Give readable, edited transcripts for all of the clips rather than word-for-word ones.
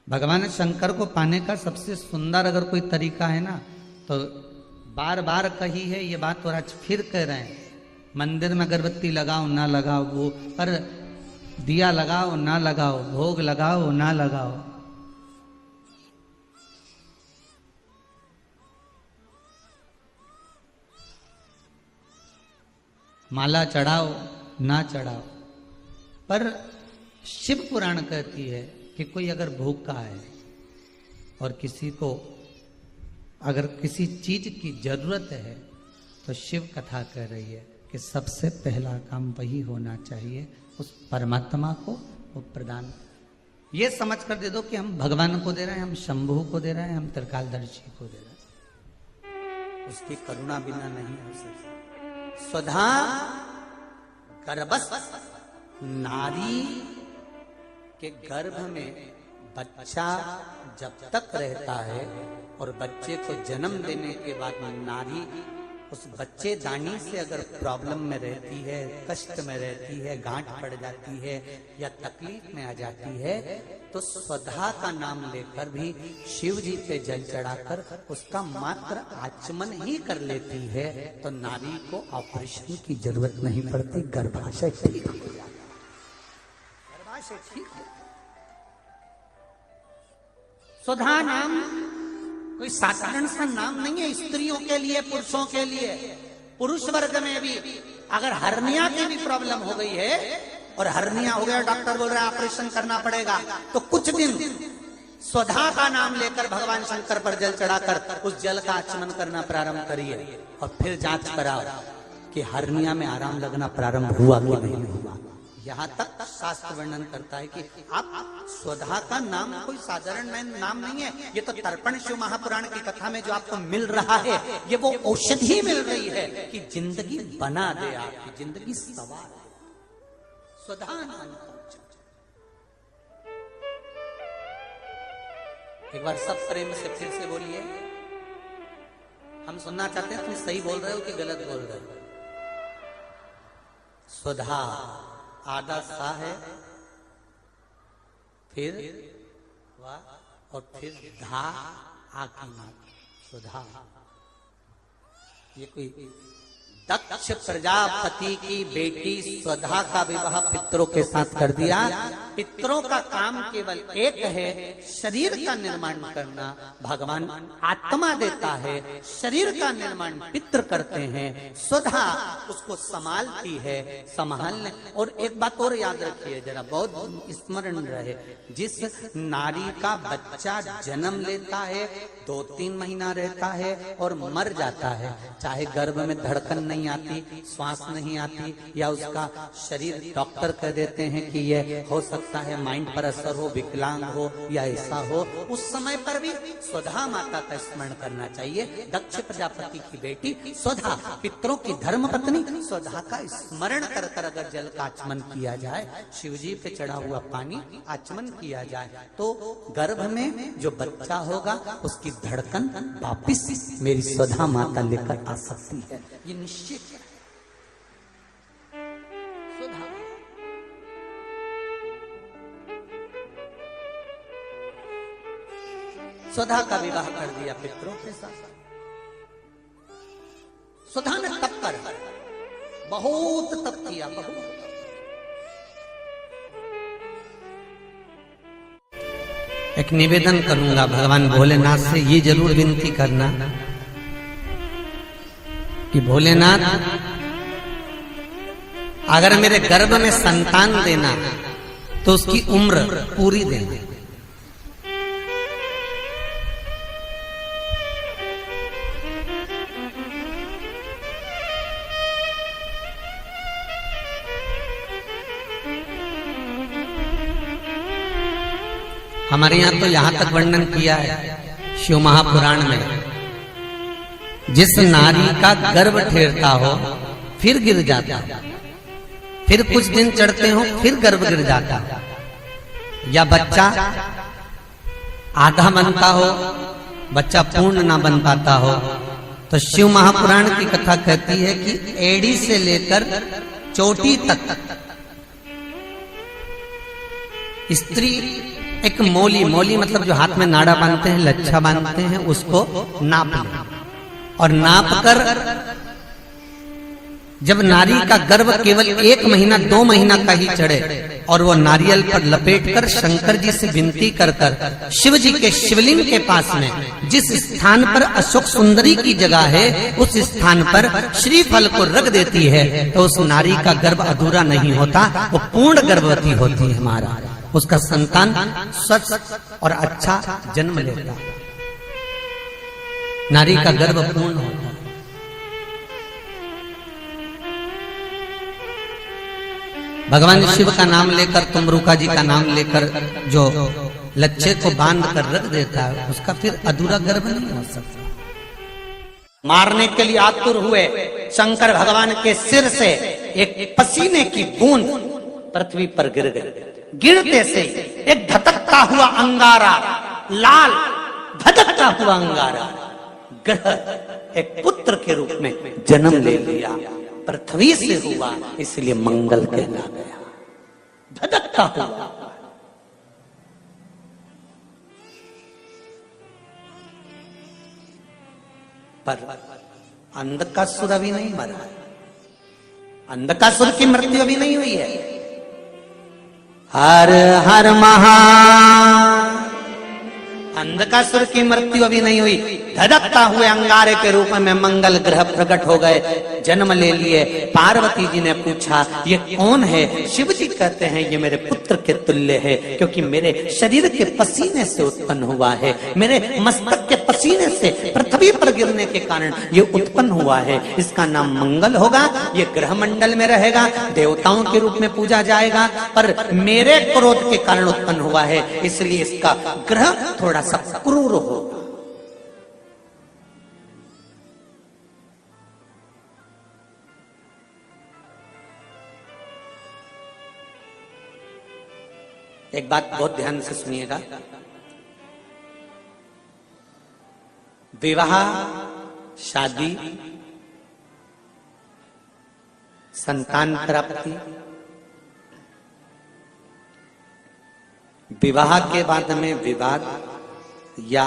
भगवान शंकर को पाने का सबसे सुंदर अगर कोई तरीका है ना, तो बार बार कही है ये बात और आज फिर कह रहे हैं, मंदिर में अगरबत्ती लगाओ ना लगाओ, वो पर दिया लगाओ ना लगाओ, भोग लगाओ ना लगाओ, माला चढ़ाओ ना चढ़ाओ, पर शिव पुराण कहती है कि कोई अगर भूखा है और किसी को अगर किसी चीज की जरूरत है तो शिव कथा कह रही है कि सबसे पहला काम वही होना चाहिए, उस परमात्मा को वो प्रदान। ये समझ कर दे दो कि हम भगवान को दे रहे हैं, हम शंभु को दे रहे हैं, हम त्रिकालदर्शी को दे रहे हैं, उसकी करुणा बिना नहीं हो सकती। स्वधा गर्भस नारी के गर्भ में बच्चा जब तक रहता है और बच्चे को जन्म देने के बाद नारी उस बच्चे दानी से अगर प्रॉब्लम में रहती है, कष्ट में रहती है, गांठ पड़ जाती है या तकलीफ में आ जाती है, तो स्वधा का नाम लेकर भी शिव जी पे जल चढ़ाकर उसका मात्र आचमन ही कर लेती है, तो नारी को ऑपरेशन की जरूरत नहीं पड़ती, गर्भाशय ठीक हो जाता है, गर्भाशय ठीक हो। स्वधा नाम कोई साधारण सा नाम नहीं है, स्त्रियों के लिए, पुरुषों के लिए। पुरुष वर्ग में भी अगर हर्निया की भी प्रॉब्लम हो गई है और हर्निया हो गया, डॉक्टर बोल रहा है ऑपरेशन करना पड़ेगा, तो कुछ दिन स्वधा का नाम लेकर भगवान शंकर पर जल चढ़ाकर उस जल का आचमन करना प्रारंभ करिए और फिर जांच कराओ कि हर्निया में आराम लगना प्रारंभ हुआ कि नहीं हुआ। यहाँ तक शास्त्र वर्णन करता है कि आप स्वधा का नाम कोई साधारण नाम नहीं है, ये तो तर्पण शिव महापुराण की कथा में जो आपको मिल रहा है, ये वो औषधि मिल रही है कि जिंदगी बना दे, आपकी जिंदगी सवार है। स्वधा नाम एक बार सब प्रेम से फिर से बोलिए, हम सुनना चाहते हैं तुम सही बोल रहे हो कि गलत बोल रहे हो। स्वधा आधा सा है, फिर वाह और फिर धा आकी सुधा। ये कोई दक्ष प्रजापति की बेटी स्वधा का विवाह पितरों के साथ कर दिया। पितरों का काम केवल एक है, शरीर का निर्माण करना। भगवान आत्मा देता है, शरीर का निर्माण पितृ करते हैं, स्वधा उसको संभालती है, संभालने। और एक बात और याद रखिए जरा, बहुत स्मरण रहे, जिस नारी का बच्चा जन्म लेता है, 2-3 महीना रहता है और मर जाता है, चाहे गर्भ में धड़कन नहीं आती, श्वास नहीं आती, या उसका शरीर डॉक्टर कह देते हैं कि ये हो सकता है माइंड पर असर हो, विकलांग हो या ऐसा हो, उस समय पर भी स्वधा माता का स्मरण करना चाहिए। दक्ष प्रजापति की बेटी स्वधा, पितरों की धर्म पत्नी स्वधा का स्मरण कर कर अगर जल का आचमन किया जाए, शिवजी पे चढ़ा हुआ पानी आचमन किया जाए, तो गर्भ में जो बच्चा होगा उसकी धड़कन वापिस मेरी स्वधा माता लेकर आ सकती है, ये निश्चित है। स्वधा स्वधा का विवाह कर दिया पितरों के साथ। स्वधा ने तप कर बहुत तप किया, बहुत। एक निवेदन करूंगा भगवान भोलेनाथ से, ये जरूर विनती करना कि भोलेनाथ अगर मेरे गर्भ में संतान देना तो उसकी उम्र पूरी देना। हमारे यहाँ तो यहाँ तक वर्णन किया है शिव महापुराण में, जिस नारी का गर्भ ठेरता हो फिर गिर जाता, फिर कुछ दिन चढ़ते हो फिर गर्भ गिर जाता, या बच्चा आधा बनता हो, बच्चा पूर्ण ना बन पाता हो, तो शिव महापुराण की कथा कहती है कि एड़ी से लेकर चोटी तक स्त्री एक मोली, मोली मतलब जो हाथ में नाड़ा बांधते हैं, लच्छा बांधते हैं, उसको नाप लें और नाप कर जब नारी का गर्भ केवल 1 महीना 2 महीना का ही चढ़े और वो नारियल पर लपेटकर शंकर जी से विनती कर कर शिव जी के शिवलिंग के पास में जिस स्थान पर अशोक सुंदरी की जगह है उस स्थान पर श्रीफल को रख देती है तो उस नारी का गर्भ अधूरा नहीं होता, वो पूर्ण गर्भवती होती है। हमारा उसका संतान स्वस्थ और अच्छा जन्म लेता, नारी का गर्भ पूर्ण होता। भगवान शिव का नाम लेकर, तुमरुका जी का नाम लेकर जो लच्छे को बांध कर रख देता है उसका फिर अधूरा गर्भ नहीं हो सकता। मारने के लिए आतुर हुए शंकर भगवान के सिर से एक पसीने की बूंद पृथ्वी पर गिर गई। गिरते से एक धधकता हुआ अंगारा, लाल धधकता हुआ अंगारा ग्रह एक पुत्र के रूप में जन्म ले लिया। पृथ्वी से हुआ इसलिए मंगल कहला गया। धधकता हुआ पर अंधकासुर अभी नहीं मरा, अंधकासुर की मृत्यु अभी नहीं हुई है। हर हर महा, अंधकासुर की मृत्यु अभी नहीं हुई। धधकता हुए अंगारे के रूप में मंगल ग्रह प्रकट हो गए, जन्म ले लिए। पार्वती जी ने पूछा ये कौन है? शिव जी कहते हैं ये मेरे पुत्र के तुल्य है, क्योंकि मेरे शरीर के पसीने से उत्पन्न हुआ है, मेरे मस्तक के पसीने से पृथ्वी पर गिरने के कारण ये उत्पन्न हुआ है। इसका नाम मंगल होगा, ये ग्रह मंडल में रहेगा, देवताओं के रूप में पूजा जाएगा, पर मेरे क्रोध के कारण उत्पन्न हुआ है, इसलिए इसका ग्रह थोड़ा सा क्रूर होगा। एक बात बहुत ध्यान से सुनिएगा, विवाह, शादी, संतान प्राप्ति, विवाह के बाद में विवाद या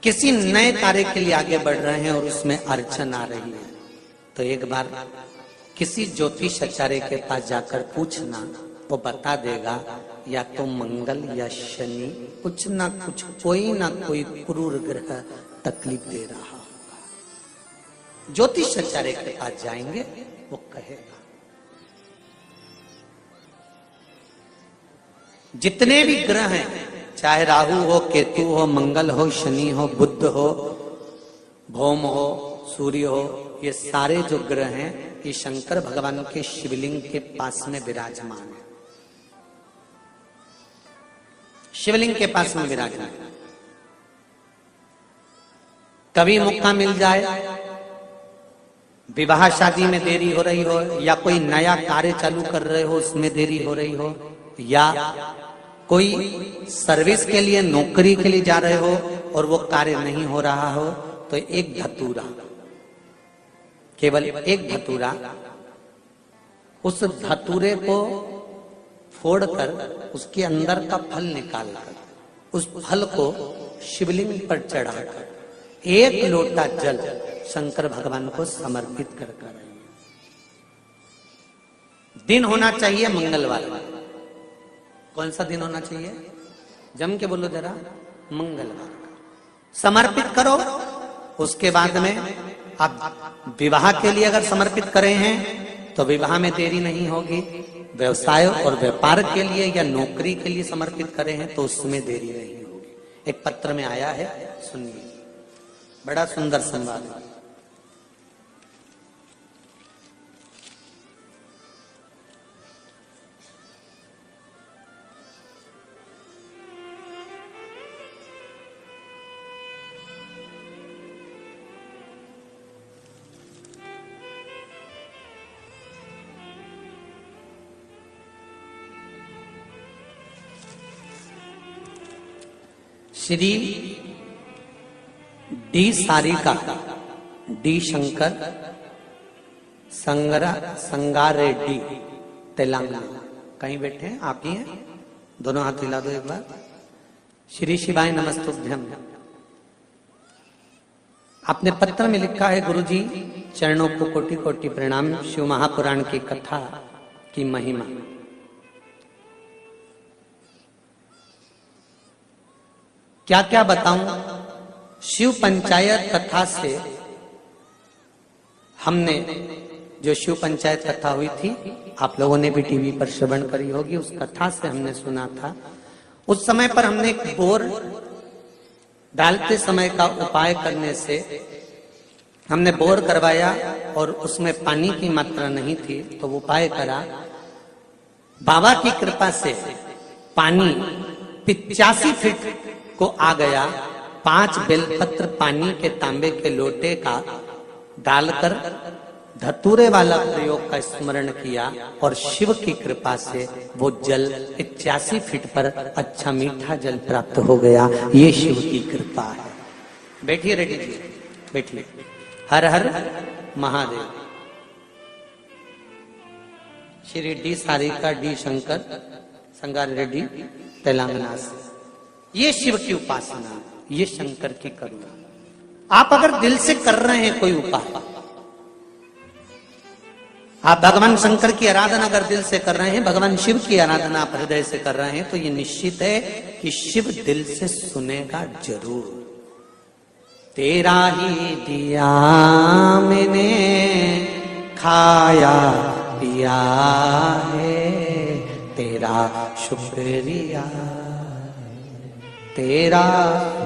किसी नए कार्य के लिए आगे बढ़ रहे हैं और उसमें अड़चन आ रही है, तो एक बार किसी ज्योतिषाचार्य के पास जाकर पूछना, वो बता देगा या तो मंगल या शनि कुछ ना कुछ, कोई ना कोई क्रूर ग्रह तकलीफ दे रहा होगा। ज्योतिषाचार्य के पास जाएंगे, वो कहेगा। जितने भी ग्रह हैं, चाहे राहु हो, केतु हो, मंगल हो, शनि हो, बुध हो, भौम हो, सूर्य हो, ये सारे जो ग्रह हैं ये शंकर भगवान के शिवलिंग के पास में विराजमान है, शिवलिंग के पास में विराजमान। कभी मौका मिल जाए, विवाह शादी में देरी हो रही हो, या कोई नया कार्य चालू कर रहे हो उसमें देरी हो रही हो, या कोई सर्विस के लिए, नौकरी के लिए जा रहे हो और वो कार्य नहीं हो रहा हो, तो एक धतूरा, केवल एक धतूरा, उस धतूरे को फोड़कर उसके अंदर का फल निकालकर उस फल को शिवलिंग पर चढ़ाकर 1 लोटा जल शंकर भगवान को समर्पित कर कर। दिन होना चाहिए मंगलवार। कौन सा दिन होना चाहिए? जम के बोलो जरा, मंगलवार। समर्पित करो। उसके बाद में आप विवाह के लिए अगर समर्पित करे हैं तो विवाह में देरी नहीं होगी। व्यवसाय और व्यापार के लिए या नौकरी के लिए समर्पित करे हैं तो उसमें देरी नहीं होगी। एक पत्र में आया है, सुनिए, बड़ा सुंदर संवाद है। Shri D Sarika, D Shankar, Sangareddy, Telangana. कहीं बैठे हैं आप ही हैं? दोनों हाथ हिला दो एक बार। श्री शिवाय नमस्तुभ्यम। आपने पत्र में लिखा है, गुरुजी चरणों को कोटि कोटि प्रणाम। शिव महापुराण की कथा की महिमा। क्या क्या बताऊं। शिव पंचायत कथा से हमने, जो शिव पंचायत कथा हुई थी, आप लोगों ने भी टीवी पर श्रवण करी होगी, उस कथा से हमने सुना था। उस समय पर हमने एक बोर डालते समय का उपाय करने से हमने बोर करवाया और उसमें पानी की मात्रा नहीं थी, तो वो उपाय करा। बाबा की कृपा से पानी 85 फीट को आ गया। 5 बेलपत्र पानी के तांबे के लोटे का डालकर धतूरे वाला प्रयोग का स्मरण किया और शिव की कृपा से वो जल 85 फीट पर अच्छा मीठा जल प्राप्त हो गया। ये शिव की कृपा है। बैठिए रेड्डी जी, बैठिए। हर हर महादेव। श्री डी सारिका डी शंकर संगार रेड्डी तेलंगाना से। ये शिव की उपासना, ये शंकर की करुणा। आप अगर दिल से कर रहे हैं कोई उपाय, आप भगवान शंकर की आराधना अगर दिल से कर रहे हैं, भगवान शिव की आराधना आप हृदय से कर रहे हैं, तो ये निश्चित है कि शिव दिल से सुनेगा जरूर। तेरा ही दिया मैंने खाया पिया है, तेरा शुक्रिया, तेरा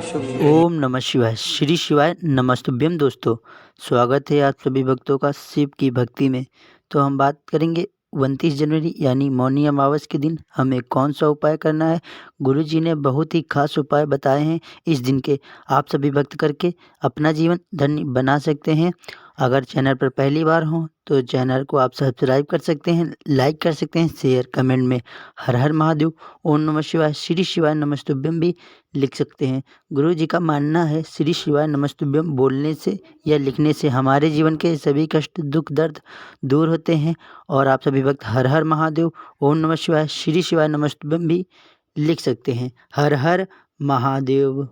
शुक्रिया। ओम नमः शिवाय। श्री शिवाय नमस्तुभ्यम। दोस्तों, स्वागत है आप सभी भक्तों का शिव की भक्ति में। तो हम बात करेंगे 29 जनवरी यानी मौनी अमावस के दिन हमें कौन सा उपाय करना है। गुरुजी ने बहुत ही खास उपाय बताए हैं इस दिन के। आप सभी भक्त करके अपना जीवन धन्य बना सकते हैं। अगर चैनल पर पहली बार हो तो चैनल को आप सब्सक्राइब कर सकते हैं, लाइक कर सकते हैं, शेयर कमेंट में हर हर महादेव, ओम नमः शिवाय, श्री शिवाय नमस्तुभ्यम भी लिख सकते हैं। गुरु जी का मानना है श्री शिवाय नमस्तुभ्यम बोलने से या लिखने से हमारे जीवन के सभी कष्ट दुख दर्द दूर होते हैं। और आप सभी भक्त हर हर महादेव, ओम नमः शिवाय, श्री शिवाय नमस्तुभ्यम भी लिख सकते हैं। हर हर महादेव।